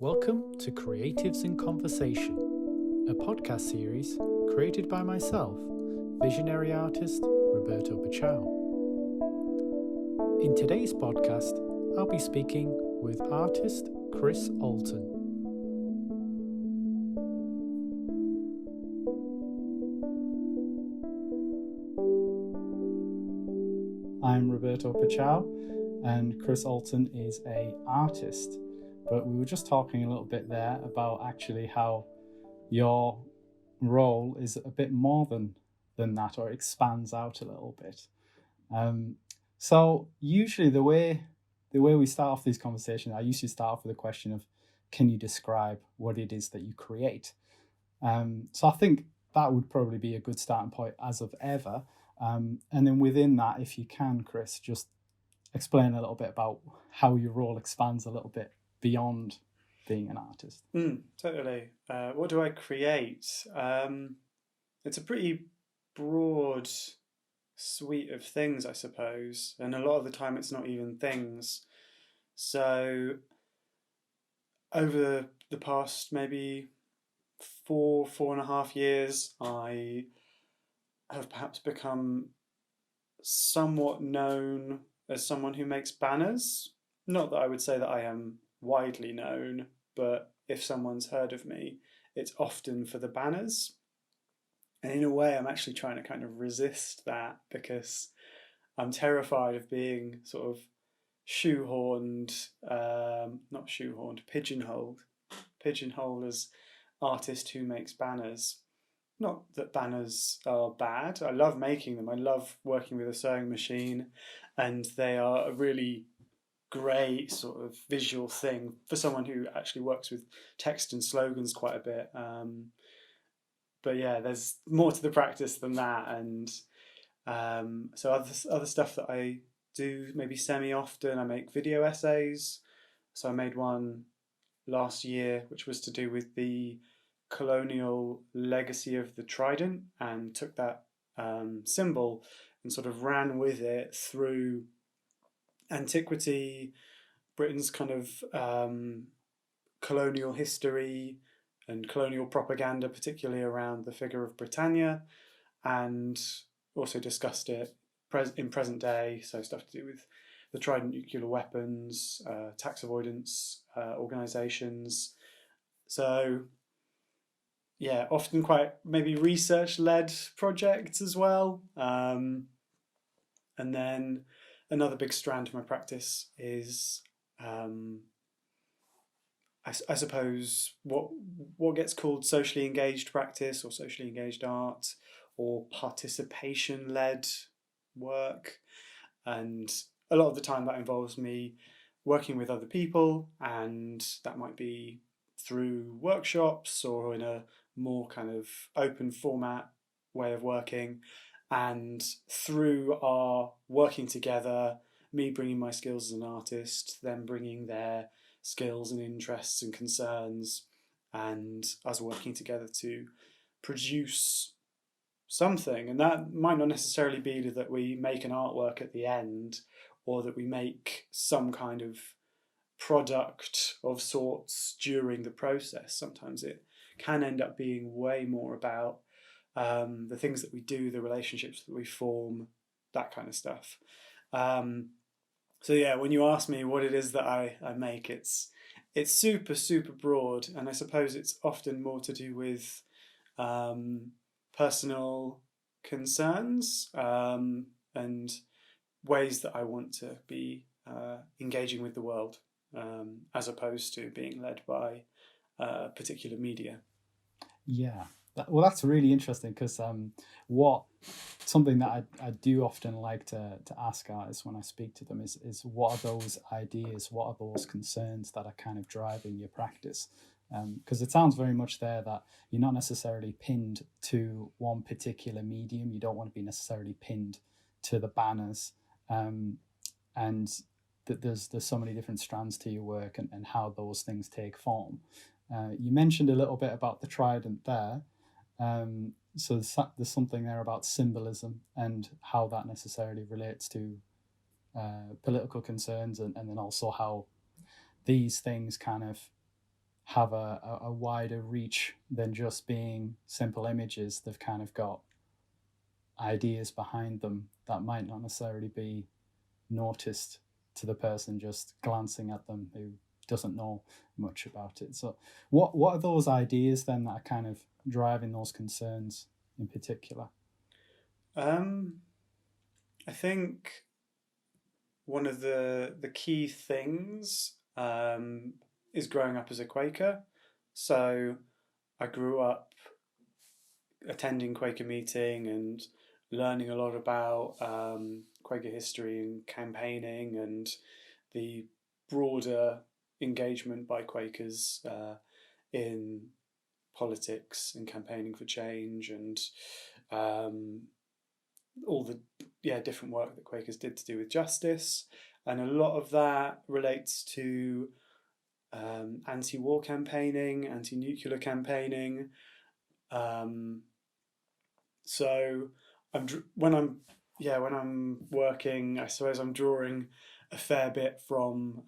Welcome to Creatives in Conversation, a podcast series created by myself, visionary artist Roberto. In today's podcast, I'll be speaking with artist Chris Alton. I'm Roberto and Chris Alton is an artist. But we were just talking a little bit there about actually how your role is a bit more than that, or expands out a little bit. So usually the way we start off these conversations, I usually start off with a question of, can you describe what it is that you create? So I think that would probably be a good starting point as of ever. And then within that, if you can, Chris, just explain a little bit about how your role expands a little bit beyond being an artist. Totally. What do I create? It's a pretty broad suite of things, I suppose, and a lot of the time it's not even things. So over the past maybe 4.5 years, I have perhaps become somewhat known as someone who makes banners. Not that I would say that I am widely known, but if someone's heard of me, it's often for the banners. And in a way, I'm actually trying to kind of resist that, because I'm terrified of being sort of pigeonholed as artist who makes banners. Not that banners are bad. I love making them. I love working with a sewing machine, and they are a really great sort of visual thing for someone who actually works with text and slogans quite a bit. But yeah, there's more to the practice than that, and so other stuff that I do maybe semi-often. I make video essays. So I made one last year, which was to do with the colonial legacy of the trident, and took that symbol and sort of ran with it through antiquity, Britain's kind of colonial history and colonial propaganda, particularly around the figure of Britannia, and also discussed it in present day, so stuff to do with the Trident nuclear weapons, tax avoidance organisations. So yeah, often quite maybe research-led projects as well. And then another big strand of my practice is, I suppose, what gets called socially engaged practice, or socially engaged art, or participation-led work. And a lot of the time that involves me working with other people, and that might be through workshops or in a more kind of open format way of working. And through our working together, me bringing my skills as an artist, them bringing their skills and interests and concerns, and us working together to produce something. And that might not necessarily be that we make an artwork at the end, or that we make some kind of product of sorts during the process. Sometimes it can end up being way more about the things that we do, the relationships that we form, that kind of stuff. So yeah, when you ask me what it is that I make, it's super, super broad, and I suppose it's often more to do with personal concerns and ways that I want to be engaging with the world, as opposed to being led by particular media. Yeah. Well, that's really interesting, because something that I do often like to ask artists when I speak to them is what are those ideas, what are those concerns that are kind of driving your practice? Because it sounds very much there that you're not necessarily pinned to one particular medium. You don't want to be necessarily pinned to the banners, and that there's so many different strands to your work, and how those things take form. You mentioned a little bit about the trident there. So there's something there about symbolism and how that necessarily relates to political concerns, and then also how these things kind of have a wider reach than just being simple images. They've kind of got ideas behind them that might not necessarily be noticed to the person just glancing at them who doesn't know much about it. So what are those ideas then that are kind of driving those concerns in particular? I think one of the key things is growing up as a Quaker. So I grew up attending Quaker meeting and learning a lot about Quaker history and campaigning and the broader engagement by Quakers in politics and campaigning for change and all the different work that Quakers did to do with justice, and a lot of that relates to anti-war campaigning, anti-nuclear campaigning. So when I'm working, I suppose I'm drawing a fair bit from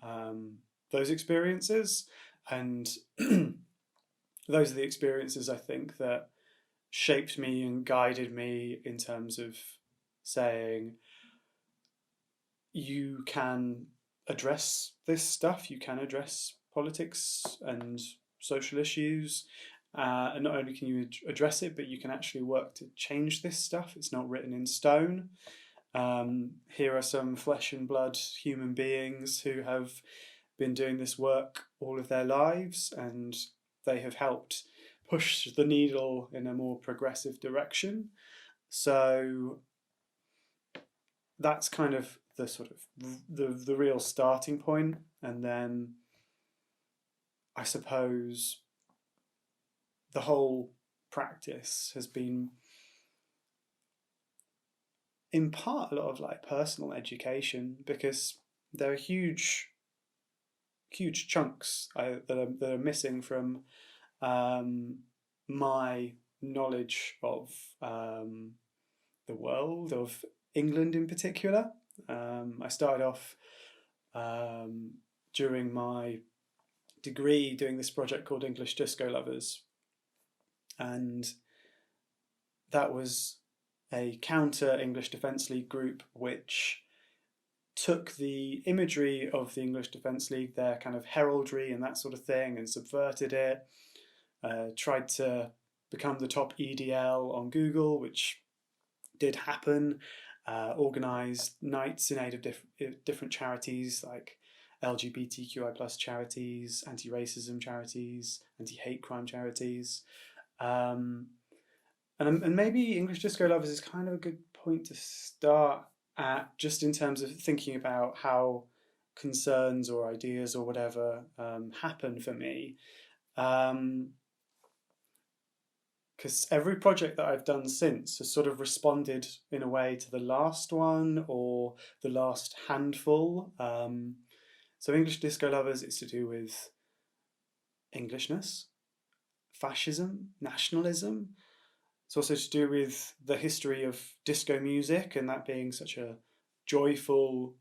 those experiences, and those are the experiences I think that shaped me and guided me in terms of saying you can address this stuff, you can address politics and social issues, and not only can you address it, but you can actually work to change this stuff. It's not written in stone. Here are some flesh and blood human beings who have been doing this work all of their lives, and they have helped push the needle in a more progressive direction. So that's kind of the sort of the real starting point, and then I suppose the whole practice has been in part a lot of like personal education, because there are huge chunks that are missing from my knowledge of the world, of England in particular. I started off during my degree doing this project called English Disco Lovers, and that was a counter English Defence League group which took the imagery of the English Defence League, their kind of heraldry and that sort of thing, and subverted it, tried to become the top EDL on Google, which did happen, organised nights in aid of different charities like LGBTQI plus charities, anti-racism charities, anti-hate crime charities. And maybe English Disco Lovers is kind of a good point to start at, just in terms of thinking about how concerns or ideas or whatever happen for me. Because every project that I've done since has sort of responded in a way to the last one or the last handful. So English Disco Lovers, it's to do with Englishness, fascism, nationalism. It's also to do with the history of disco music, and that being such a joyful,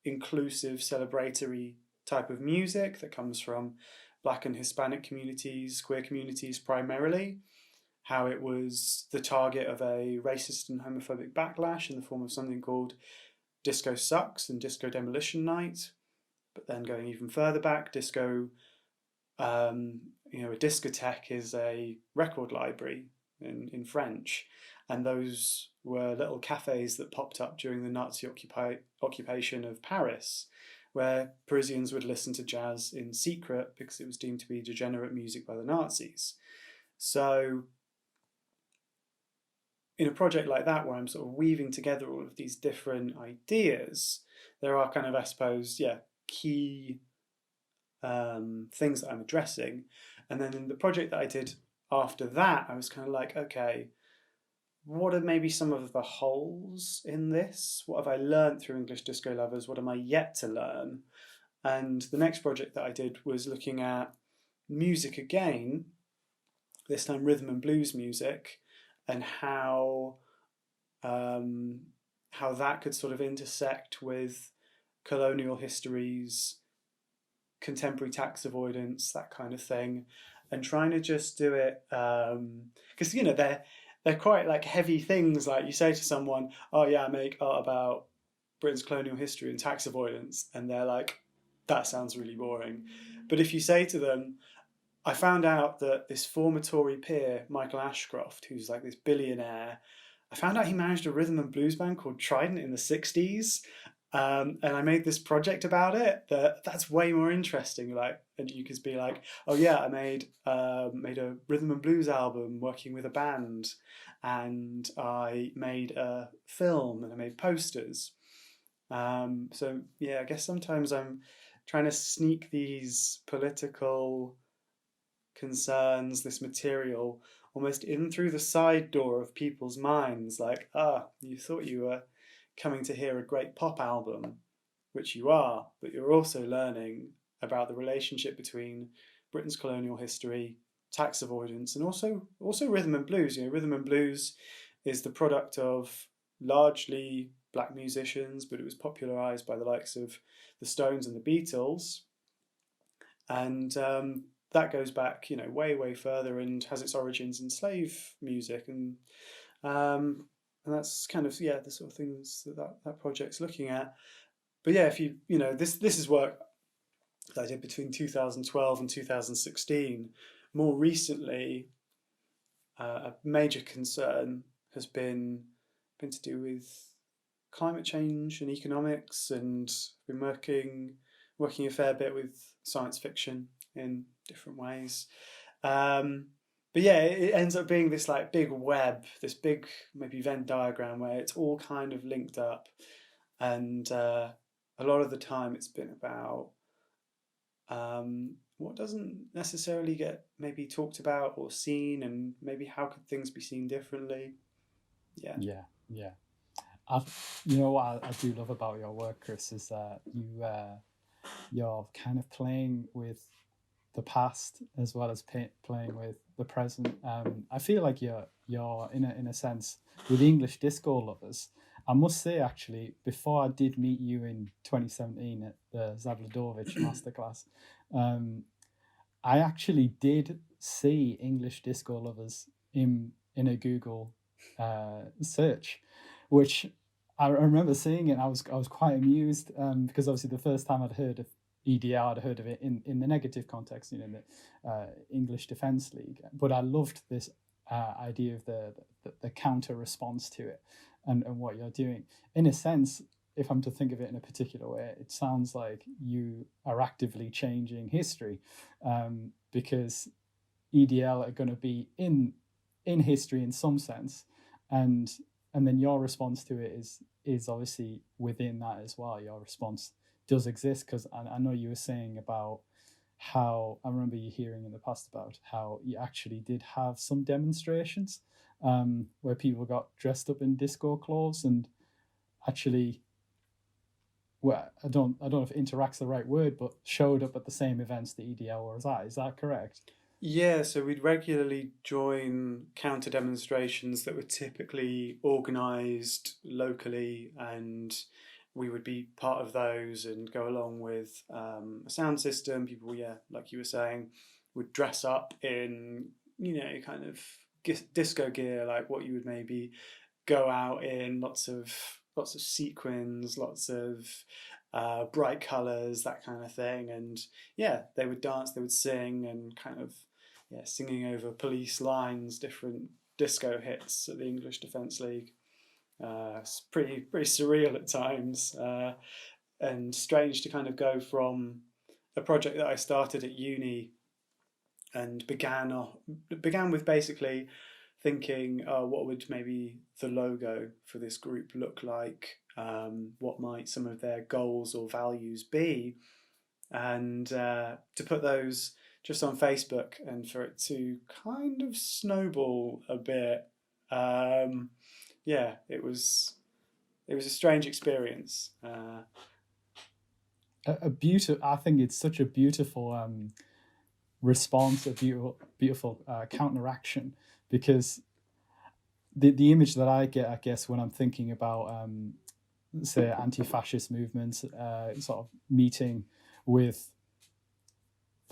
inclusive, celebratory type of music that comes from Black and Hispanic communities, queer communities primarily, how it was the target of a racist and homophobic backlash in the form of something called Disco Sucks and Disco Demolition Night. But then going even further back, disco, a discotheque is a record library in French, and those were little cafes that popped up during the Nazi occupation of Paris, where Parisians would listen to jazz in secret because it was deemed to be degenerate music by the Nazis. So in a project like that, where I'm sort of weaving together all of these different ideas, there are kind of, I suppose, key things that I'm addressing. And then in the project that I did after that, I was kind of like, okay, what are maybe some of the holes in this? What have I learned through English Disco Lovers? What am I yet to learn? And the next project that I did was looking at music again, this time rhythm and blues music, and how that could sort of intersect with colonial histories contemporary tax avoidance, that kind of thing, and trying to just do it because they're quite like heavy things. Like you say to someone, "Oh yeah, I make art about Britain's colonial history and tax avoidance," and they're like, "That sounds really boring." But if you say to them, I found out that this former Tory peer, Michael Ashcroft, who's like this billionaire, I found out he managed a rhythm and blues band called Trident in the 60s. And I made this project about it. That's way more interesting. Like, and you could be like, oh yeah, I made a rhythm and blues album working with a band, and I made a film and I made posters. So yeah, I guess sometimes I'm trying to sneak these political concerns, this material, almost in through the side door of people's minds. Like, you thought you were coming to hear a great pop album, which you are, but you're also learning about the relationship between Britain's colonial history, tax avoidance, and also rhythm and blues. You know, rhythm and blues is the product of largely black musicians, but it was popularized by the likes of the Stones and the Beatles, and that goes back, way further, and has its origins in slave music, and that's kind of the sort of things that project's looking at. But yeah, if this is work that I did between 2012 and 2016. More recently, a major concern has been to do with climate change and economics, and been working a fair bit with science fiction in different ways. But yeah, it ends up being this like big web, this big maybe Venn diagram where it's all kind of linked up, and a lot of the time it's been about what doesn't necessarily get maybe talked about or seen, and maybe how could things be seen differently. Yeah. You know what I do love about your work, Chris, is that you're kind of playing with the past as well as playing with the present. I feel like you're in a sense with English disco lovers. I must say, actually, before I did meet you in 2017 at the Zabladovich masterclass, I actually did see English disco lovers in a Google search, which I remember seeing it. I was quite amused because obviously the first time I'd heard of EDL, I'd heard of it in the negative context, the English Defence League. But I loved this idea of the counter response to it and what you're doing. In a sense, if I'm to think of it in a particular way, it sounds like you are actively changing history because EDL are going to be in history in some sense, and then your response to it is obviously within that as well. Your response does exist, because I know you were saying about how, I remember you hearing in the past about how you actually did have some demonstrations where people got dressed up in disco clothes and actually, well, I don't know if interact's the right word, but showed up at the same events the EDL was at. Is that correct? Yeah, so we'd regularly join counter demonstrations that were typically organised locally, and we would be part of those and go along with a sound system. People, like you were saying, would dress up in, kind of disco gear, like what you would maybe go out in, lots of sequins, lots of bright colours, that kind of thing. And yeah, they would dance, they would sing, and kind of singing over police lines, different disco hits at the English Defence League. It's pretty surreal at times, and strange to kind of go from a project that I started at uni and began with basically thinking, what would maybe the logo for this group look like? What might some of their goals or values be? And to put those just on Facebook, and for it to kind of snowball a bit. It was a strange experience. A beautiful. I think it's such a beautiful response, a beautiful counteraction, because the image that I get, I guess, when I'm thinking about say anti-fascist movements, sort of meeting with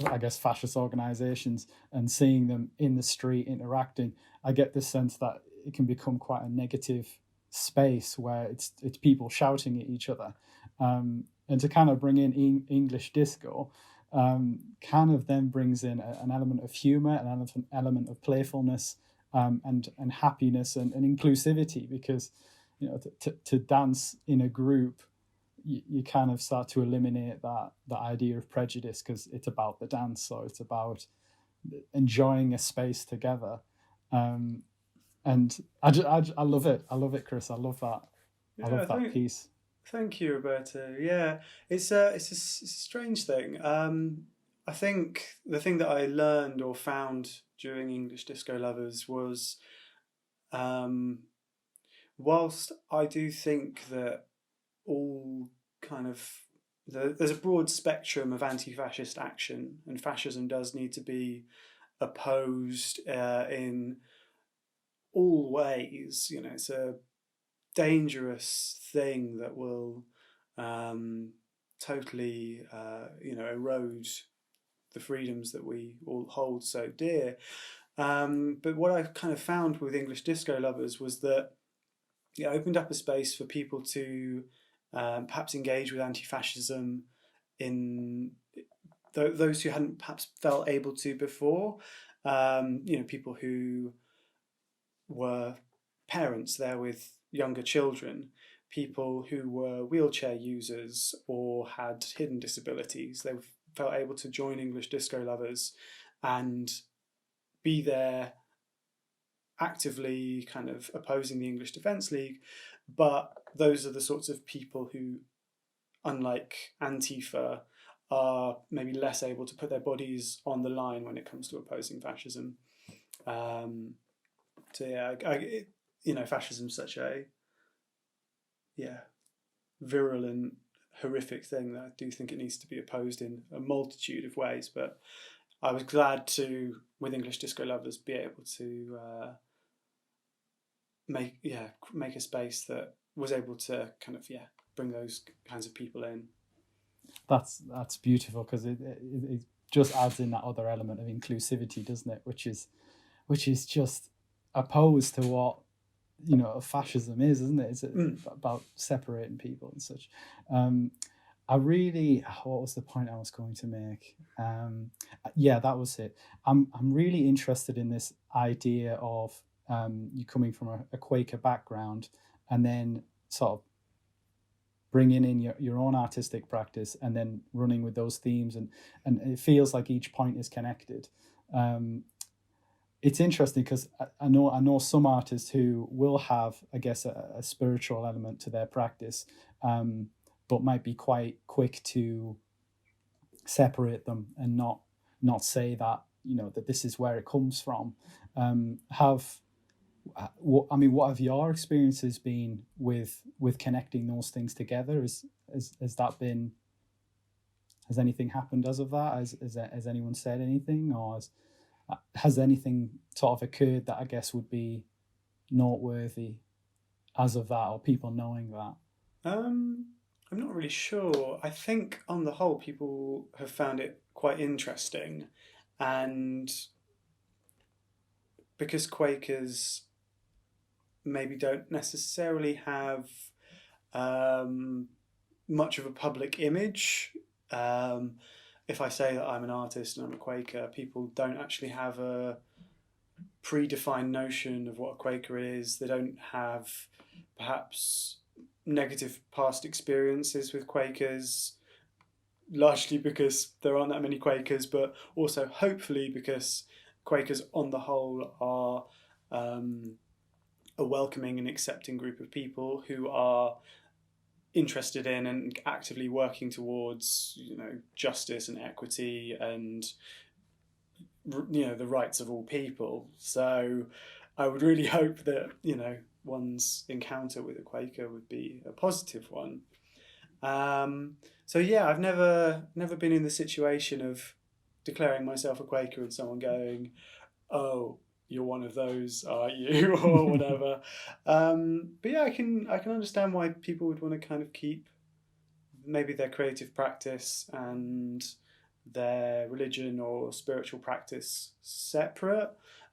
I guess, fascist organizations and seeing them in the street interacting, I get this sense that it can become quite a negative space where it's people shouting at each other. And to kind of bring in English disco, kind of then brings in an element of humor, an element of playfulness, and happiness and inclusivity, because to dance in a group, you kind of start to eliminate that idea of prejudice, because it's about the dance, so it's about enjoying a space together. And I love it, Chris. I love that. I love that piece. Thank you, Roberto. Yeah, it's a strange thing. I think the thing that I learned or found during English Disco Lovers was, whilst I do think that all kind of there's a broad spectrum of anti-fascist action, and fascism does need to be opposed in all ways. It's a dangerous thing that will totally erode the freedoms that we all hold so dear. But what I kind of found with English Disco Lovers was that it opened up a space for people to perhaps engage with anti-fascism in those who hadn't perhaps felt able to before. People who were parents there with younger children, people who were wheelchair users or had hidden disabilities. They felt able to join English Disco Lovers and be there actively kind of opposing the English Defence League. But those are the sorts of people who, unlike Antifa, are maybe less able to put their bodies on the line when it comes to opposing fascism. Fascism is such a virulent, horrific thing that I do think it needs to be opposed in a multitude of ways. But I was glad to, with English Disco Lovers, be able to make a space that was able to kind of bring those kinds of people in. That's beautiful, because it just adds in that other element of inclusivity, doesn't it? Which is just opposed to what fascism is, isn't it? It's about separating people and such. What was the point I was going to make? That was it. I'm really interested in this idea of you coming from a Quaker background and then sort of bringing in your own artistic practice and then running with those themes, and it feels like each point is connected. It's interesting because I know some artists who will have, I guess, a spiritual element to their practice, but might be quite quick to separate them and not say that that this is where it comes from. What have your experiences been with connecting those things together? Has anything happened as of that? Has anyone said anything, or has anything sort of occurred that I guess would be noteworthy as of that, or people knowing that? I'm not really sure. I think on the whole people have found it quite interesting, and because Quakers maybe don't necessarily have much of a public image. If I say that I'm an artist and I'm a Quaker, people don't actually have a predefined notion of what a Quaker is. They don't have perhaps negative past experiences with Quakers, largely because there aren't that many Quakers, but also hopefully because Quakers on the whole are a welcoming and accepting group of people who are interested in and actively working towards justice and equity and the rights of all people. So I would really hope that one's encounter with a Quaker would be a positive one. I've never been in the situation of declaring myself a Quaker and someone going, "Oh, you're one of those, are you?" or whatever. I can understand why people would want to kind of keep maybe their creative practice and their religion or spiritual practice separate.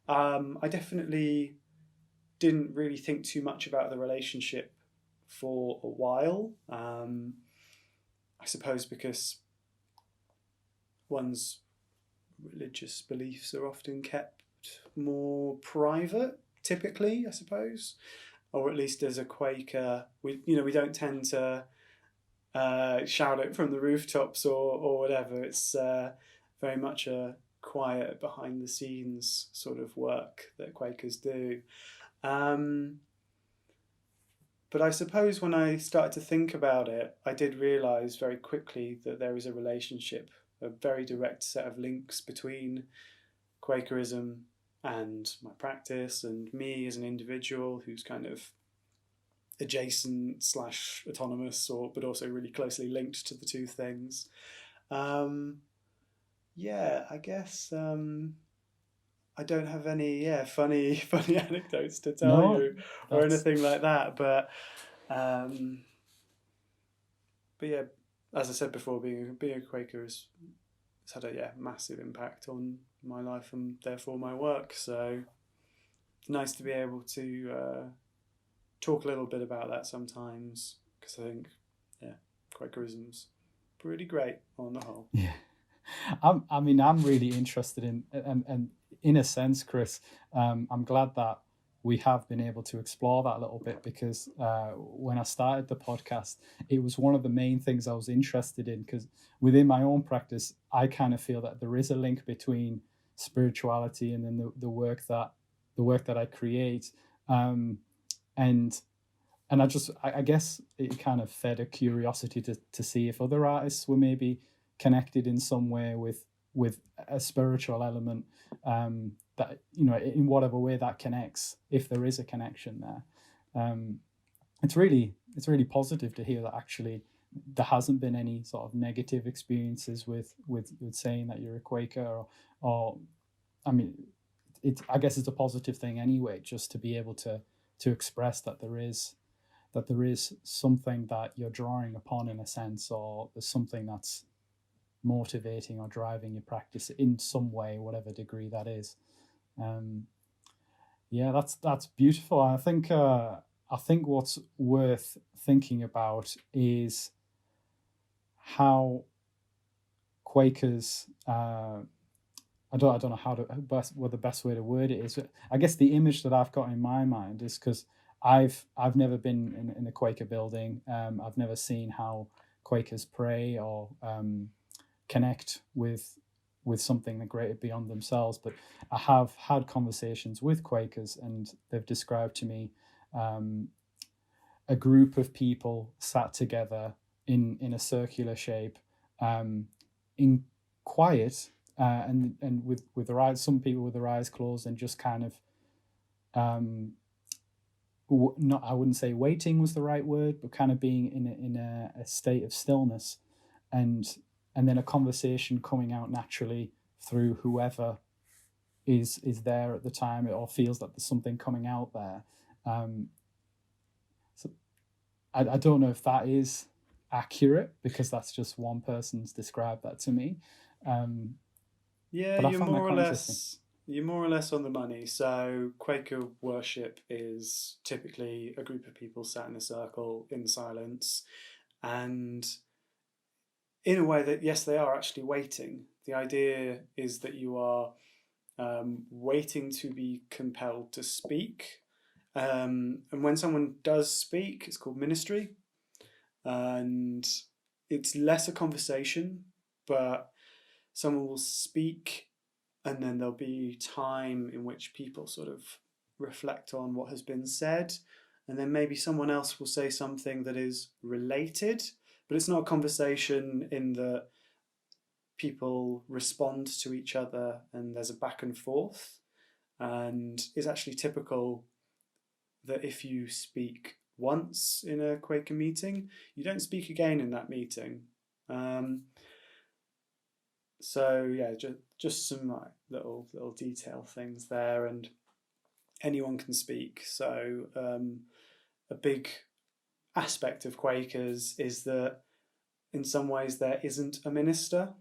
I definitely didn't really think too much about the relationship for a while. I suppose because one's religious beliefs are often kept more private, typically, I suppose, or at least as a Quaker, we don't tend to shout it from the rooftops or whatever. It's very much a quiet, behind the scenes sort of work that Quakers do. But I suppose when I started to think about it, I did realise very quickly that there is a relationship, a very direct set of links between Quakerism and my practice and me as an individual who's kind of adjacent / autonomous, but also really closely linked to the two things. I guess I don't have any funny anecdotes to tell you or anything like that, but yeah, as I said before, being a Quaker has had a massive impact on my life and therefore my work. So it's nice to be able to talk a little bit about that sometimes, because I think Quakerism's pretty great on the whole. Yeah. I'm really interested in, and in a sense, Chris, I'm glad that we have been able to explore that a little bit, because when I started the podcast, it was one of the main things I was interested in, because within my own practice, I kind of feel that there is a link between spirituality and then the work that I create, and I guess it kind of fed a curiosity to see if other artists were maybe connected in some way with a spiritual element, that, in whatever way that connects, if there is a connection there. It's really positive to hear that actually there hasn't been any sort of negative experiences with saying that you're a Quaker, or I mean, I guess it's a positive thing anyway, just to be able to express that there is something that you're drawing upon, in a sense, or there's something that's motivating or driving your practice in some way, whatever degree that is. That's beautiful. I think what's worth thinking about is how Quakers, I don't know what the best way to word it is. I guess the image that I've got in my mind is, because I've never been in a Quaker building. I've never seen how Quakers pray or connect with something that greater beyond themselves. But I have had conversations with Quakers, and they've described to me a group of people sat together in a circular shape, in quiet, and with their eyes, some people with their eyes closed, and just kind of not, I wouldn't say waiting was the right word, but kind of being in a state of stillness, and then a conversation coming out naturally through whoever is there at the time, or feels that there's something coming out there. So I don't know if that is accurate, because that's just one person's described that to me. You're more or less on the money. So Quaker worship is typically a group of people sat in a circle in silence, and in a way that, yes, they are actually waiting. The idea is that you are waiting to be compelled to speak. And when someone does speak, it's called ministry. And it's less a conversation, but someone will speak, and then there'll be time in which people sort of reflect on what has been said. And then maybe someone else will say something that is related, but it's not a conversation in that people respond to each other and there's a back and forth. And it's actually typical that if you speak once in a Quaker meeting, you don't speak again in that meeting. Just some little detail things there, and anyone can speak. So a big aspect of Quakers is that in some ways there isn't a minister.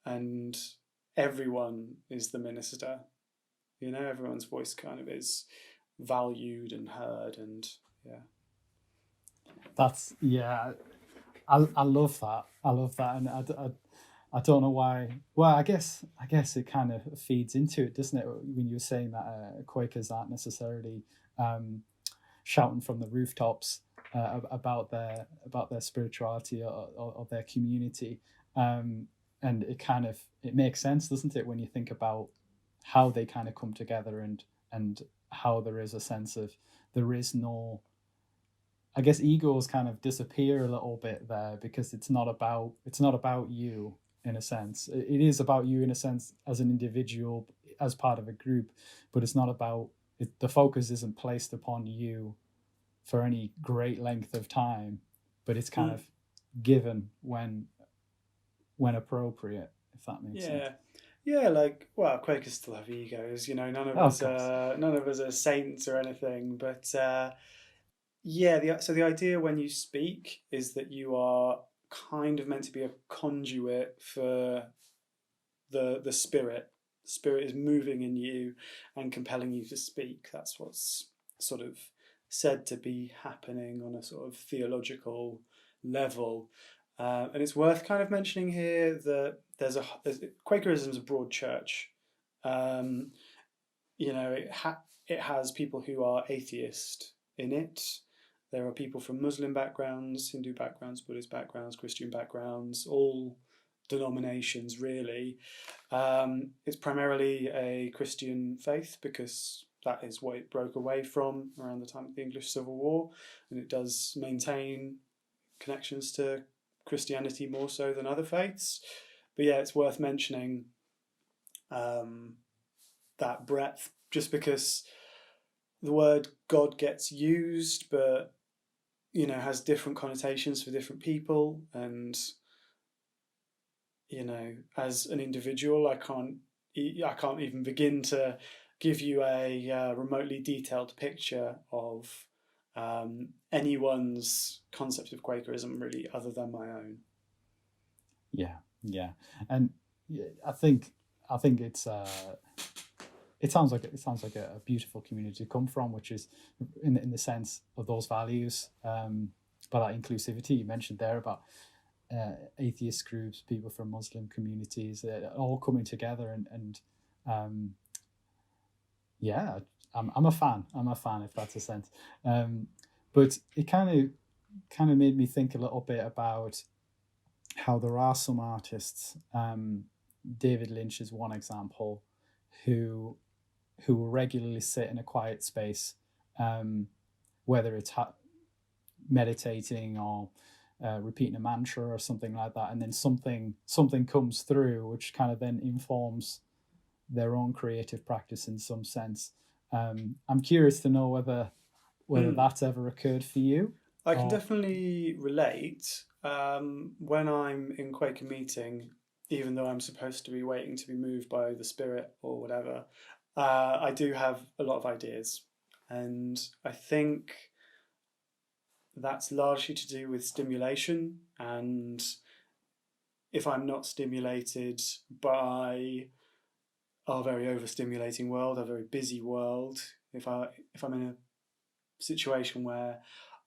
and everyone is the minister. You know, everyone's voice kind of is valued and heard, and yeah. That's I love that. I love that, and I don't know why. Well, I guess it kind of feeds into it, doesn't it? When you were saying that Quakers aren't necessarily shouting from the rooftops about their spirituality or their community, and it makes sense, doesn't it, when you think about how they kind of come together and how there is a sense of there is no, I guess, egos kind of disappear a little bit there, because it's not about you in a sense. It is about you in a sense as an individual, as part of a group, but it's not about it, the focus isn't placed upon you for any great length of time, but it's kind of given when appropriate, if that makes sense. Yeah, like, well, Quakers still have egos, you know. None of us are saints or anything, but so the idea when you speak is that you are kind of meant to be a conduit for the spirit. The spirit is moving in you and compelling you to speak. That's what's sort of said to be happening on a sort of theological level. And it's worth kind of mentioning here that Quakerism is a broad church. You know, it has people who are atheist in it. There are people from Muslim backgrounds, Hindu backgrounds, Buddhist backgrounds, Christian backgrounds, all denominations really. It's primarily a Christian faith because that is what it broke away from around the time of the English Civil War, and it does maintain connections to Christianity more so than other faiths. But yeah, it's worth mentioning that breadth, just because the word God gets used, but you know, has different connotations for different people, and you know, as an individual, I can't even begin to give you a remotely detailed picture of anyone's concept of Quakerism, really, other than my own. Yeah, and I think it's it sounds like a beautiful community to come from, which is in the sense of those values, but that inclusivity you mentioned there about atheist groups, people from Muslim communities, all coming together, and yeah, I'm a fan. If that's a sense. But it kind of made me think a little bit about how there are some artists. David Lynch is one example, who will regularly sit in a quiet space, whether it's meditating or repeating a mantra or something like that, and then something comes through which kind of then informs their own creative practice in some sense. I'm curious to know whether that's ever occurred for you. I can definitely relate. When I'm in Quaker meeting, even though I'm supposed to be waiting to be moved by the spirit or whatever, I do have a lot of ideas, and I think that's largely to do with stimulation. And if I'm not stimulated by our very overstimulating world, our very busy world, if I'm in a situation where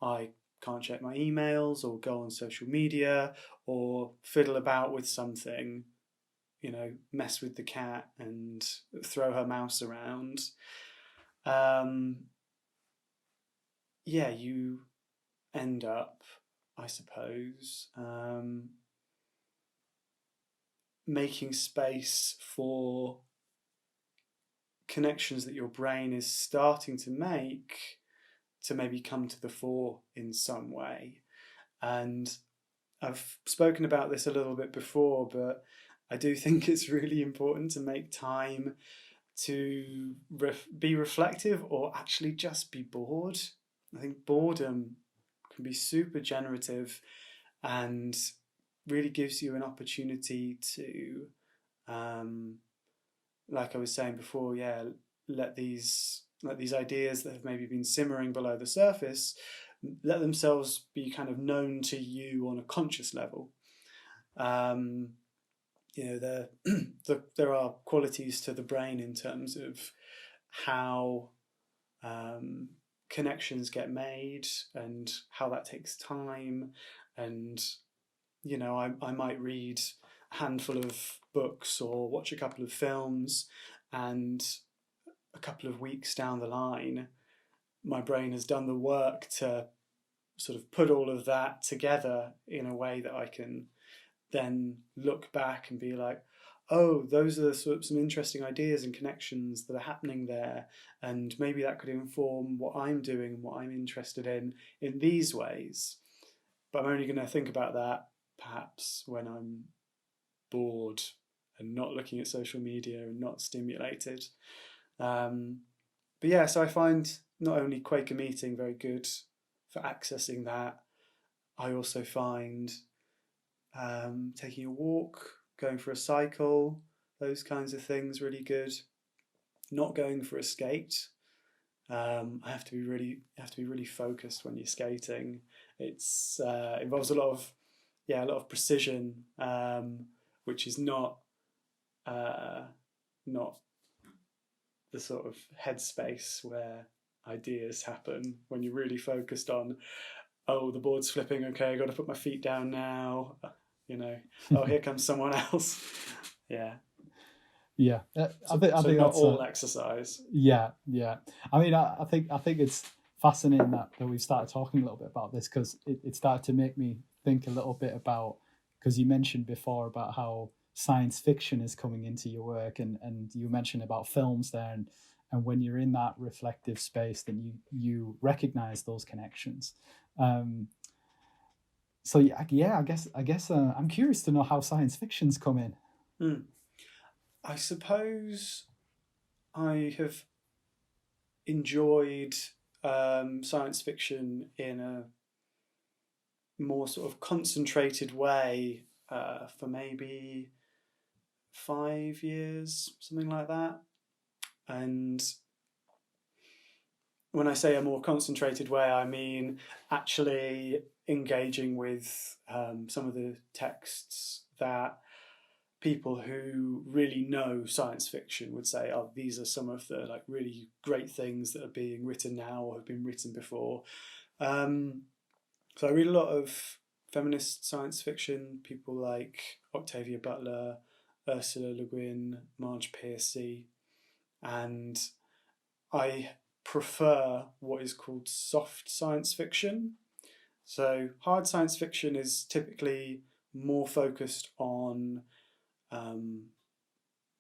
I can't check my emails or go on social media or fiddle about with something, you know, mess with the cat and throw her mouse around, you end up, I suppose, making space for connections that your brain is starting to make to maybe come to the fore in some way. And I've spoken about this a little bit before, but I do think it's really important to make time to be reflective or actually just be bored. I think boredom can be super generative and really gives you an opportunity to, like I was saying before, let these ideas that have maybe been simmering below the surface, let themselves be kind of known to you on a conscious level. there are qualities to the brain in terms of how connections get made and how that takes time. And I might read a handful of books or watch a couple of films, and a couple of weeks down the line my brain has done the work to sort of put all of that together in a way that I can then look back and be like, oh, those are sort of some interesting ideas and connections that are happening there, and maybe that could inform what I'm doing and what I'm interested in these ways. But I'm only going to think about that perhaps when I'm bored and not looking at social media and not stimulated. But yeah, so I find not only Quaker meeting very good for accessing that, I also find taking a walk, going for a cycle, those kinds of things really good. Not going for a skate. I have to be really focused when you're skating. It's involves a lot of precision, which is not the sort of headspace where ideas happen when you're really focused on, oh, the board's flipping, okay, I got to put my feet down now, oh, here comes someone else. Yeah. I think not that's all exercise. Yeah. I mean, I think it's fascinating that we've started talking a little bit about this, because it started to make me think a little bit about, because you mentioned before about how science fiction is coming into your work, and you mentioned about films there, and when you're in that reflective space, then you recognize those connections. So I guess I'm curious to know how science fiction's come in. I suppose I have enjoyed science fiction in a more sort of concentrated way for maybe 5 years, something like that. And when I say a more concentrated way, I mean actually engaging with some of the texts that people who really know science fiction would say, oh, these are some of the like really great things that are being written now or have been written before. So I read a lot of feminist science fiction, people like Octavia Butler, Ursula Le Guin, Marge Piercy, and I prefer what is called soft science fiction. So hard science fiction is typically more focused on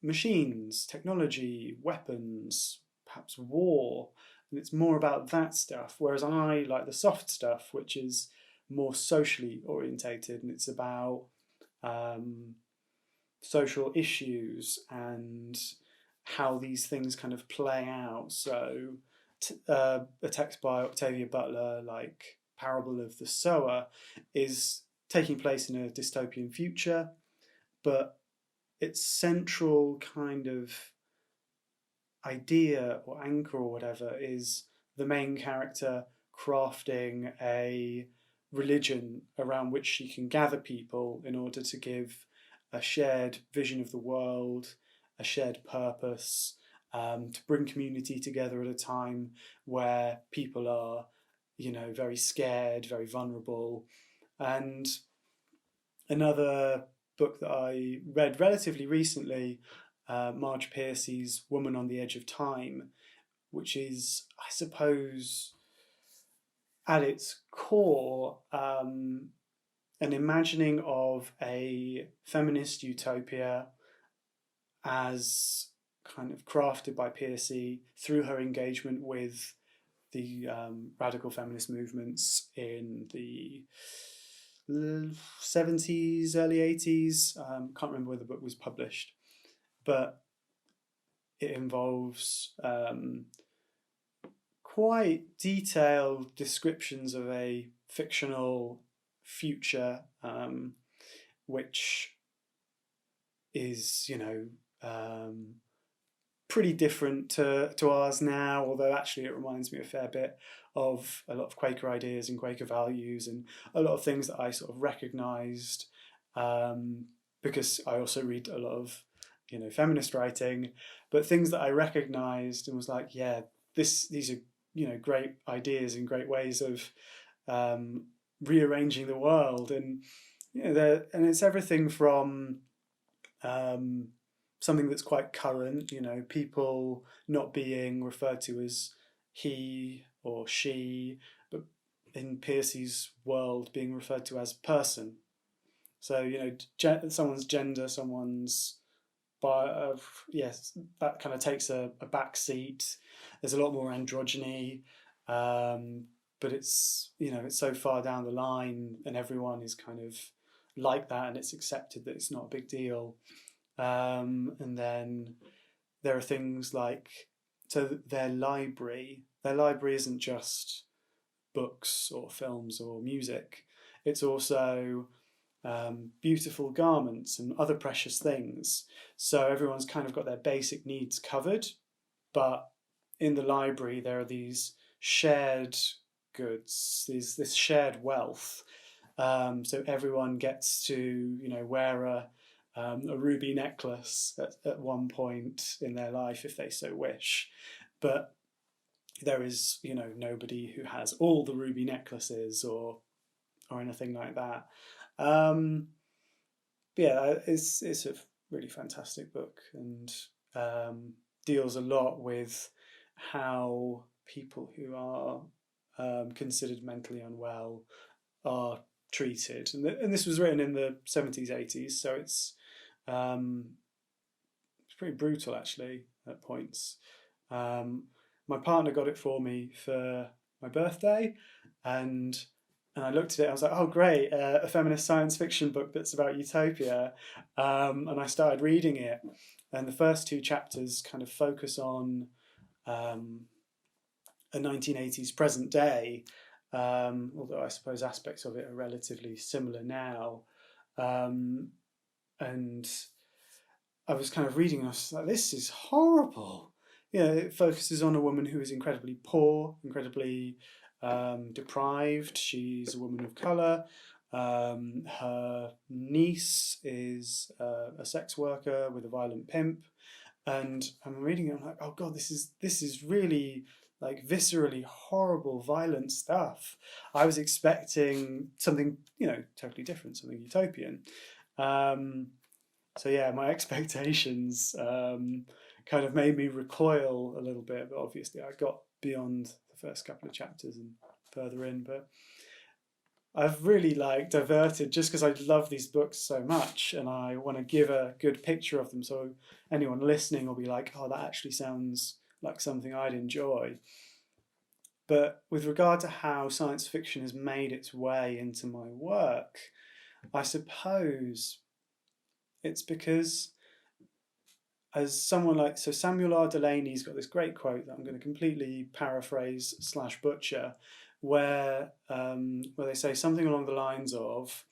machines, technology, weapons, perhaps war, and it's more about that stuff. Whereas I like the soft stuff, which is more socially orientated, and it's about social issues and how these things kind of play out. So a text by Octavia Butler, like Parable of the Sower, is taking place in a dystopian future, but its central kind of idea or anchor or whatever is the main character crafting a religion around which she can gather people in order to give a shared vision of the world, a shared purpose, to bring community together at a time where people are, very scared, very vulnerable. And another book that I read relatively recently, Marge Piercy's Woman on the Edge of Time, which is, I suppose, at its core, an imagining of a feminist utopia as kind of crafted by Piercy through her engagement with the radical feminist movements in the 70s, early 80s. Can't remember where the book was published, but it involves quite detailed descriptions of a fictional future, which is, pretty different to ours now, although actually it reminds me a fair bit of a lot of Quaker ideas and Quaker values and a lot of things that I sort of recognised because I also read a lot of, feminist writing, but things that I recognised and was like, yeah, these are, great ideas and great ways of rearranging the world, and and it's everything from something that's quite current, people not being referred to as he or she, but in Piercy's world being referred to as person. So, someone's gender, someone's yes, that kind of takes a back seat. There's a lot more androgyny, but it's it's so far down the line, and everyone is kind of like that, and it's accepted that it's not a big deal. And then there are things like, so their library isn't just books or films or music. It's also beautiful garments and other precious things. So everyone's kind of got their basic needs covered, but in the library there are these shared goods, this shared wealth. So everyone gets to wear a ruby necklace at one point in their life if they so wish, but there is nobody who has all the ruby necklaces or anything like that. Yeah, it's a really fantastic book, and deals a lot with how people who are considered mentally unwell are treated, and this was written in the 70s, 80s, so it's pretty brutal actually at points. My partner got it for me for my birthday, and I looked at it, I was like, oh great, a feminist science fiction book that's about utopia, and I started reading it, and the first 2 chapters kind of focus on a 1980s present day, although I suppose aspects of it are relatively similar now, and I was kind of reading and I was like, this is horrible. It focuses on a woman who is incredibly poor, incredibly deprived. She's a woman of colour. Her niece is a sex worker with a violent pimp, and I'm reading it. I'm like, oh god, this is really like viscerally horrible, violent stuff. I was expecting something totally different, something utopian. So yeah, my expectations kind of made me recoil a little bit, but obviously I got beyond the first couple of chapters and further in. But I've really diverted just because I love these books so much, and I want to give a good picture of them, so anyone listening will be like, oh, that actually sounds like something I'd enjoy. But with regard to how science fiction has made its way into my work, I suppose it's because as someone like, so Samuel R. Delaney's got this great quote that I'm going to completely paraphrase / butcher, where they say something along the lines of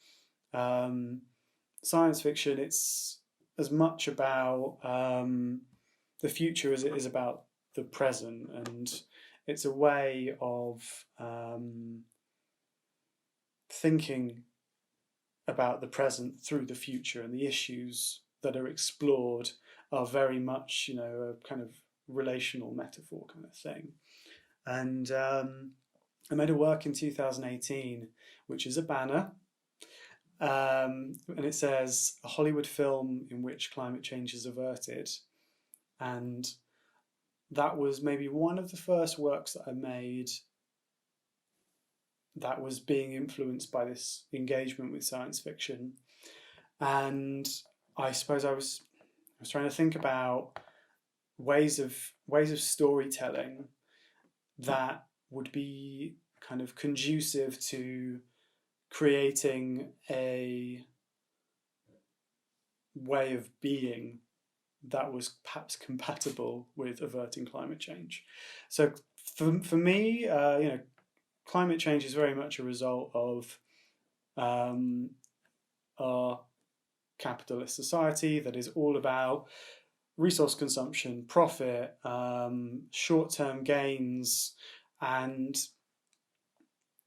science fiction, it's as much about the future as it is about the present, and it's a way of thinking about the present through the future, and the issues that are explored are very much a kind of relational metaphor kind of thing. And I made a work in 2018 which is a banner, and it says a Hollywood film in which climate change is averted, and that was maybe one of the first works that I made that was being influenced by this engagement with science fiction. And I suppose I was trying to think about ways of storytelling that would be kind of conducive to creating a way of being that was perhaps compatible with averting climate change. So for me, climate change is very much a result of our capitalist society that is all about resource consumption, profit, short-term gains, and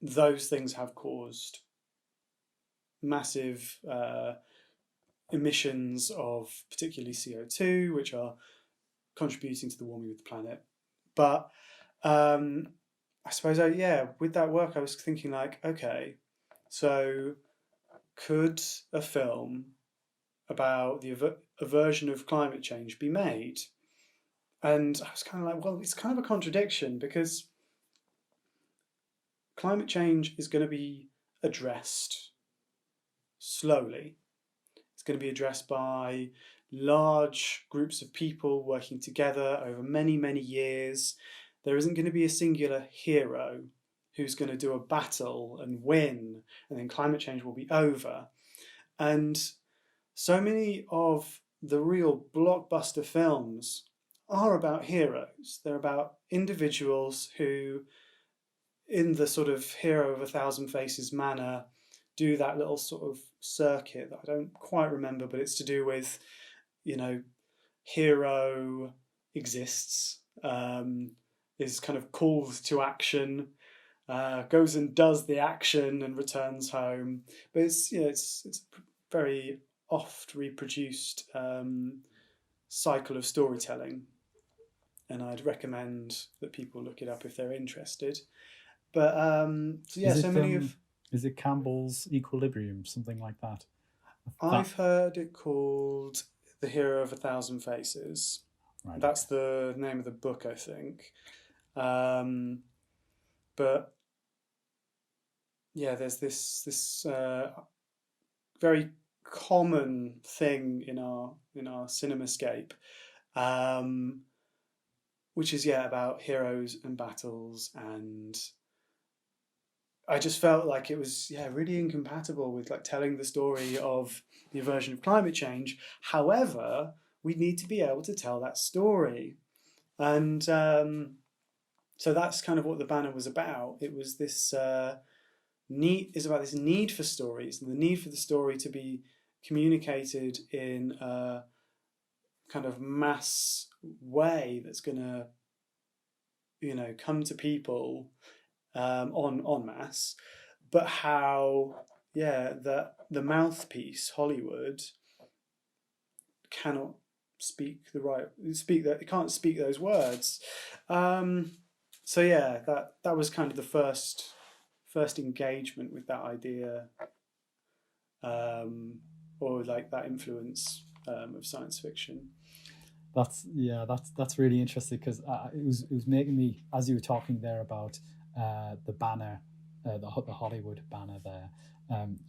those things have caused massive emissions of particularly CO2, which are contributing to the warming of the planet. But I suppose, with that work, I was thinking like, okay, so could a film about the aversion of climate change be made? And I was kind of like, well, it's kind of a contradiction, because climate change is going to be addressed slowly. It's going to be addressed by large groups of people working together over many, many years. There isn't going to be a singular hero who's going to do a battle and win, and then climate change will be over. And so many of the real blockbuster films are about heroes. They're about individuals who, in the sort of hero of a thousand faces manner, do that little sort of circuit that I don't quite remember, but it's to do with, hero exists, is kind of called to action, goes and does the action and returns home. But it's a very oft reproduced cycle of storytelling, and I'd recommend that people look it up if they're interested. But is it Campbell's Equilibrium, something like that? I've heard it called The Hero of a Thousand Faces. Right. That's the name of the book, I think. But yeah, there's this very common thing in our cinemascape, which is about heroes and battles, and I just felt like it was really incompatible with like telling the story of the aversion of climate change. However, we need to be able to tell that story, and so that's kind of what the banner was about. It was this about this need for stories, and the need for the story to be communicated in a kind of mass way that's going to come to people en masse, but how the mouthpiece Hollywood cannot it can't speak those words. So that was kind of the first engagement with that idea, or like that influence of science fiction. That's really interesting, because it was making me, as you were talking there about the banner, the Hollywood banner there,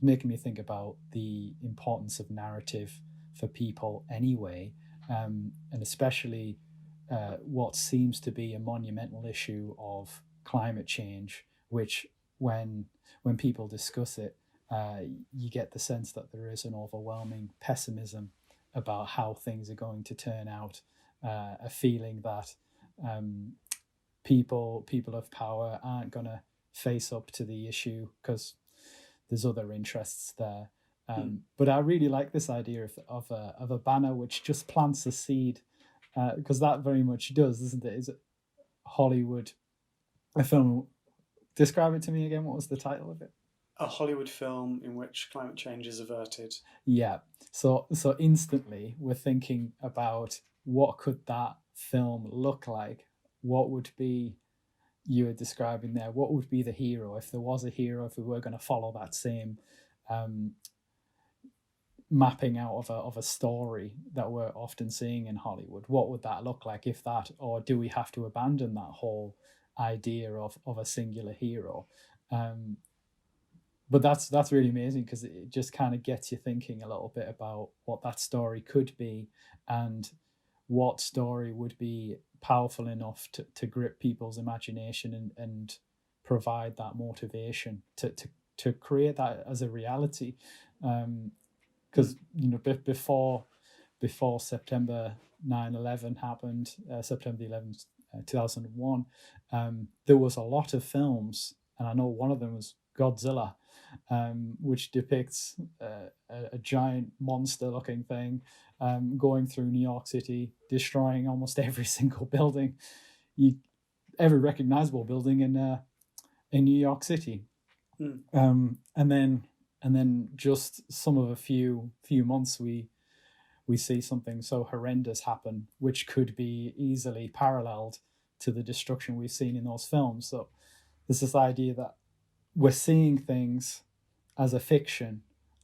making me think about the importance of narrative for people anyway, and especially what seems to be a monumental issue of climate change, which when people discuss it, you get the sense that there is an overwhelming pessimism about how things are going to turn out, a feeling that people of power aren't going to face up to the issue because there's other interests there. But I really like this idea of a banner which just plants a seed, because that very much does, isn't it? Is it Hollywood, a film? Describe it to me again. What was the title of it? A Hollywood film in which climate change is averted. Yeah. So instantly we're thinking about what could that film look like? What would be, you were describing there, what would be the hero if there was a hero, if we were going to follow that same mapping out of a story that we're often seeing in Hollywood? What would that look like if that, or do we have to abandon that whole idea of a singular hero? But that's really amazing, because it just kind of gets you thinking a little bit about what that story could be, and what story would be powerful enough to grip people's imagination and provide that motivation to create that as a reality. Because before September 9/11 happened, September 11th, 2001, there was a lot of films, and I know one of them was Godzilla, which depicts a giant monster-looking thing going through New York City, destroying almost every single building, every recognizable building in New York City. And and then just some of a few months we see something so horrendous happen, which could be easily paralleled to the destruction we've seen in those films. So there's this idea that we're seeing things as a fiction,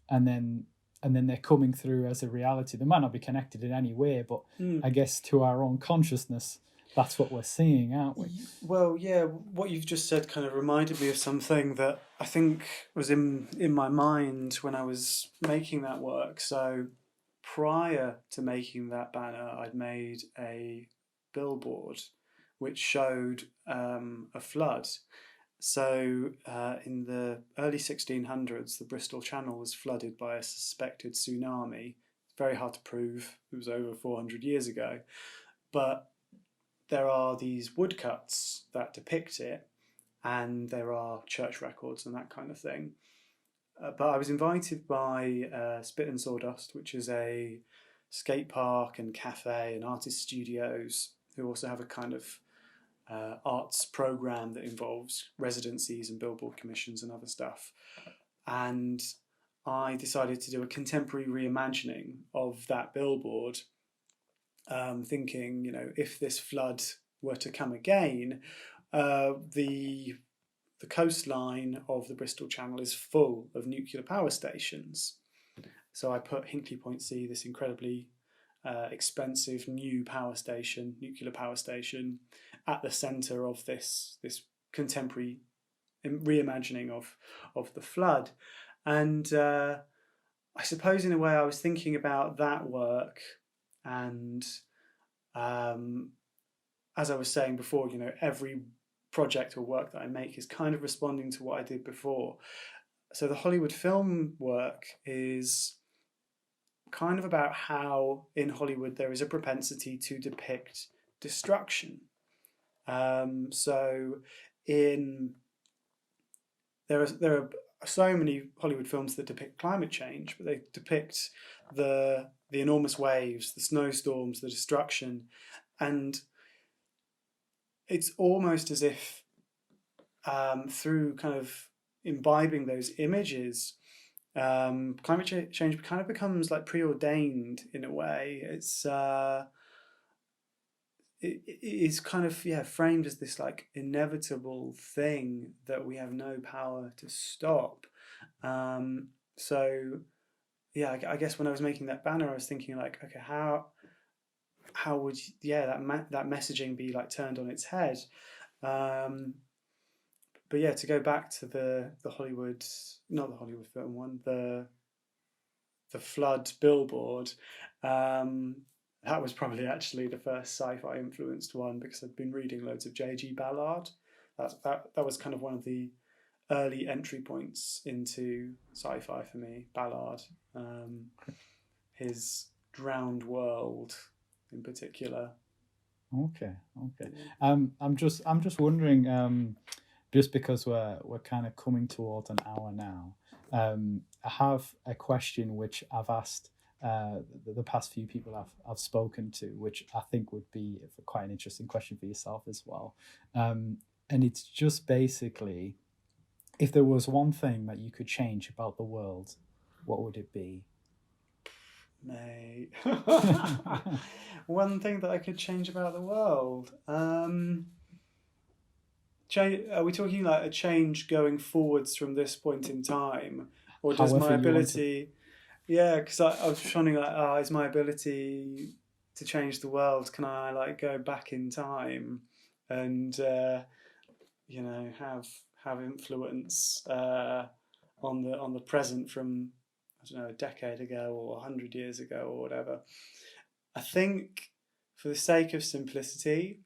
and then they're coming through as a reality. They might not be connected in any way, but I guess to our own consciousness, that's what we're seeing, aren't we? Well, yeah, what you've just said kind of reminded me of something that I think was in my mind when I was making that work. So prior to making that banner, I'd made a billboard which showed a flood. So in the early 1600s, the Bristol Channel was flooded by a suspected tsunami. It's very hard to prove. It was over 400 years ago. But there are these woodcuts that depict it, and there are church records and that kind of thing. But I was invited by Spit and Sawdust, which is a skate park and cafe and artist studios who also have a kind of arts program that involves residencies and billboard commissions and other stuff. And I decided to do a contemporary reimagining of that billboard, thinking, if this flood were to come again, the coastline of the Bristol Channel is full of nuclear power stations. So I put Hinkley Point C, this incredibly expensive new nuclear power station, at the centre of this contemporary reimagining of the flood. And I suppose in a way I was thinking about that work, and as I was saying before, every project or work that I make is kind of responding to what I did before. So the Hollywood film work is kind of about how in Hollywood there is a propensity to depict destruction. There are so many Hollywood films that depict climate change, but they depict the enormous waves, the snowstorms, the destruction, and it's almost as if through kind of imbibing those images, climate change kind of becomes like preordained in a way. It is kind of framed as this like inevitable thing that we have no power to stop. So yeah, I guess when I was making that banner, I was thinking like, okay, how would that messaging be like turned on its head? But yeah, to go back to the Hollywood, not the Hollywood film one, the flood billboard. That was probably actually the first sci-fi influenced one, because I'd been reading loads of J.G. Ballard. That was kind of one of the early entry points into sci-fi for me. Ballard, his Drowned World in particular. Okay. I'm just wondering, just because we're kind of coming towards an hour now. I have a question which I've asked the past few people I've spoken to, which I think would be quite an interesting question for yourself as well. And it's just basically, if there was one thing that you could change about the world, what would it be? Mate. One thing that I could change about the world. Are we talking like a change going forwards from this point in time? Or does my ability... Yeah, because I was trying like, is my ability to change the world, can I like go back in time and have influence on the present from, I don't know, a decade ago or 100 years ago or whatever. I think for the sake of simplicity,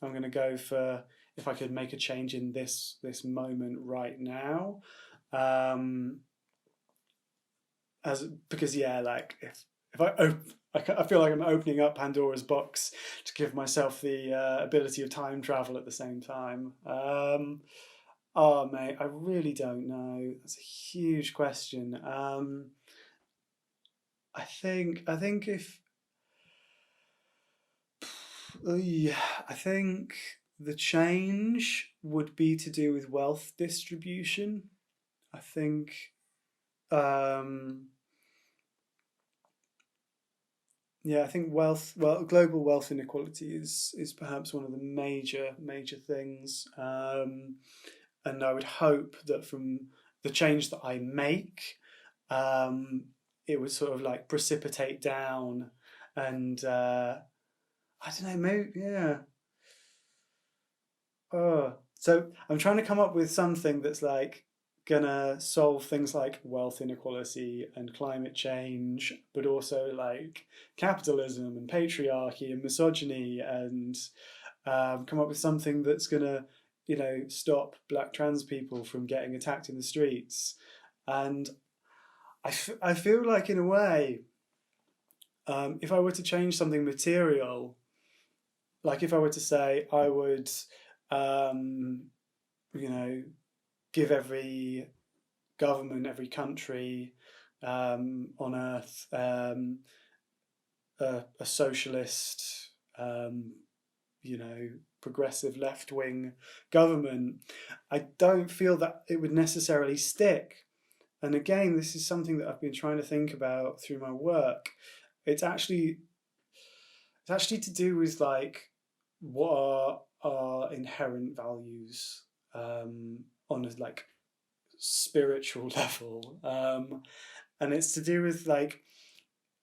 I'm going to go for if I could make a change in this moment right now. Because like if I feel like I'm opening up Pandora's box to give myself the ability of time travel at the same time. Oh mate, I really don't know. That's a huge question. I think the change would be to do with wealth distribution. I think I think global wealth inequality is perhaps one of the major things, and I would hope that from the change that I make, it would sort of like precipitate down, and I don't know, maybe so I'm trying to come up with something that's like gonna solve things like wealth inequality and climate change, but also like capitalism and patriarchy and misogyny, and come up with something that's gonna, stop black trans people from getting attacked in the streets. And I feel like, in a way, if I were to change something material, like if I were to say I would, give every government, every country on earth a socialist, progressive left-wing government, I don't feel that it would necessarily stick. And again, this is something that I've been trying to think about through my work. It's actually to do with like what are our inherent values on a like spiritual level, and it's to do with like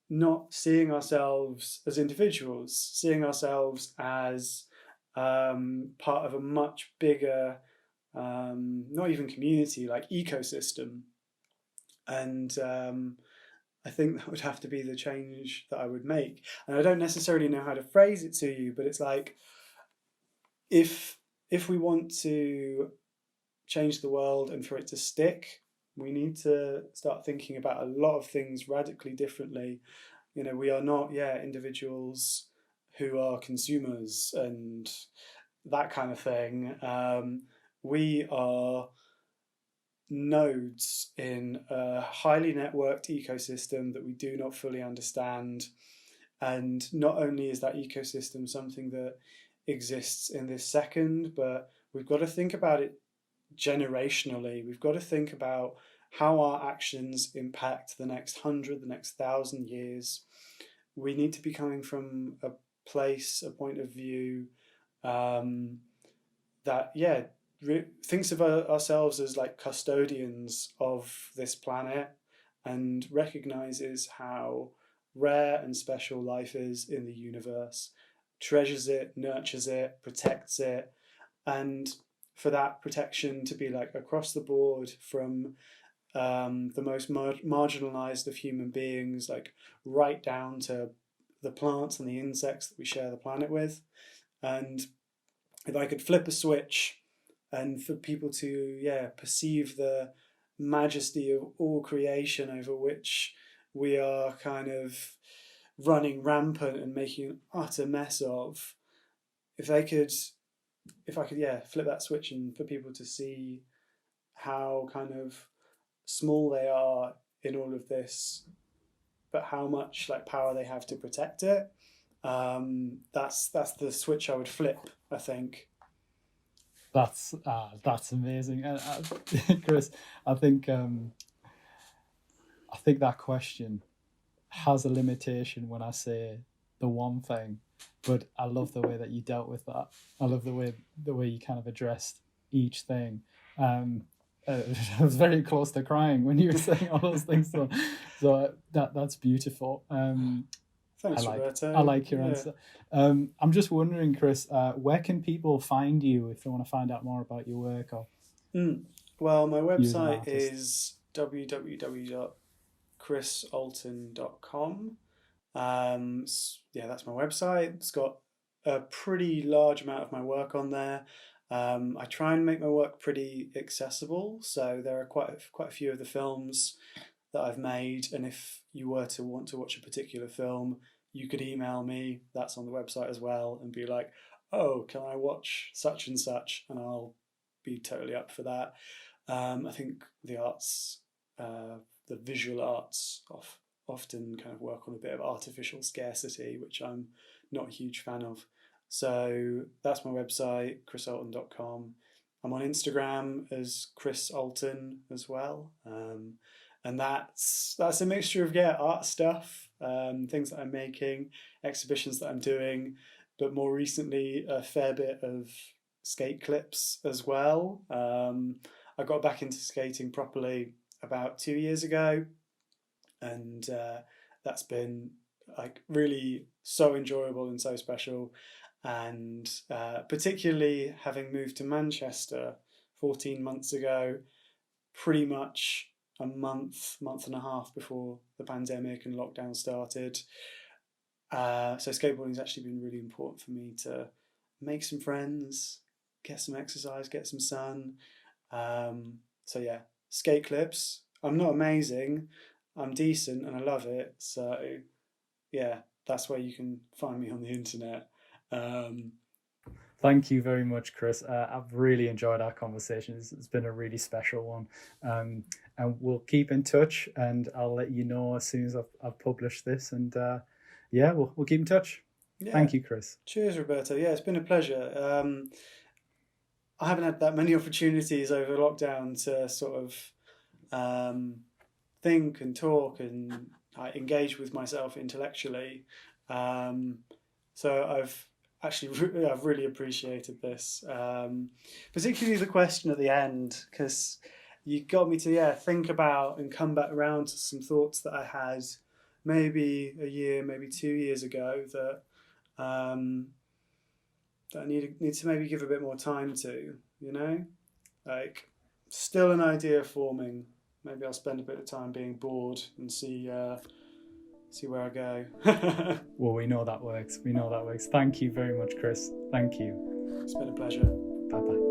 not seeing ourselves as individuals, seeing ourselves as part of a much bigger, not even community, like ecosystem. And I think that would have to be the change that I would make. And I don't necessarily know how to phrase it to you, but it's like, if we want to change the world and for it to stick, we need to start thinking about a lot of things radically differently. We are not individuals who are consumers and that kind of thing. We are nodes in a highly networked ecosystem that we do not fully understand. And not only is that ecosystem something that exists in this second, but we've got to think about it generationally. We've got to think about how our actions impact the next 100, the next 1,000 years. We need to be coming from a place, a point of view that thinks of ourselves as like custodians of this planet, and recognizes how rare and special life is in the universe, treasures it, nurtures it, protects it, and for that protection to be like across the board, from the most marginalized of human beings, like right down to the plants and the insects that we share the planet with. And if I could flip a switch and for people to perceive the majesty of all creation over which we are kind of running rampant and making an utter mess of, if I could flip that switch and for people to see how kind of small they are in all of this, but how much like power they have to protect it, that's the switch I would flip, I think. That's amazing. And Chris, I think that question has a limitation when I say the one thing, but I love the way that you dealt with that. I love the way you kind of addressed each thing. I was very close to crying when you were saying all those things. So that's beautiful. Thanks, Roberto. I like your answer. I'm just wondering, Chris, where can people find you if they want to find out more about your work? Well, my website is www.chrisalton.com. That's my website. It's got a pretty large amount of my work on there. I try and make my work pretty accessible, so there are quite a few of the films that I've made, and if you were to want to watch a particular film, you could email me, that's on the website as well, and be like, oh, can I watch such and such? And I'll be totally up for that. I think the arts, the visual arts often kind of work on a bit of artificial scarcity, which I'm not a huge fan of. So that's my website, chrisalton.com. I'm on Instagram as Chris Alton as well. and that's a mixture of art stuff, things that I'm making, exhibitions that I'm doing, but more recently a fair bit of skate clips as well. I got back into skating properly about 2 years ago, and that's been like really so enjoyable and so special. And particularly having moved to Manchester 14 months ago, pretty much a month and a half before the pandemic and lockdown started. So skateboarding has actually been really important for me to make some friends, get some exercise, get some sun. So yeah, skate clips. I'm not amazing, I'm decent, and I love it. So yeah, that's where you can find me on the internet. Thank you very much, Chris. I've really enjoyed our conversation. It's been a really special one. And we'll keep in touch, and I'll let you know as soon as I've published this. And yeah, we'll keep in touch. Yeah. Thank you, Chris. Cheers, Roberto. Yeah, it's been a pleasure. I haven't had that many opportunities over lockdown to sort of think and talk and engage with myself intellectually. So I've really appreciated this, particularly the question at the end, because you got me to think about and come back around to some thoughts that I had maybe a year, maybe 2 years ago that that I need to maybe give a bit more time to, like still an idea forming. Maybe I'll spend a bit of time being bored and see where I go. Well, we know that works. Thank you very much, Chris. Thank you. It's been a pleasure. Bye-bye.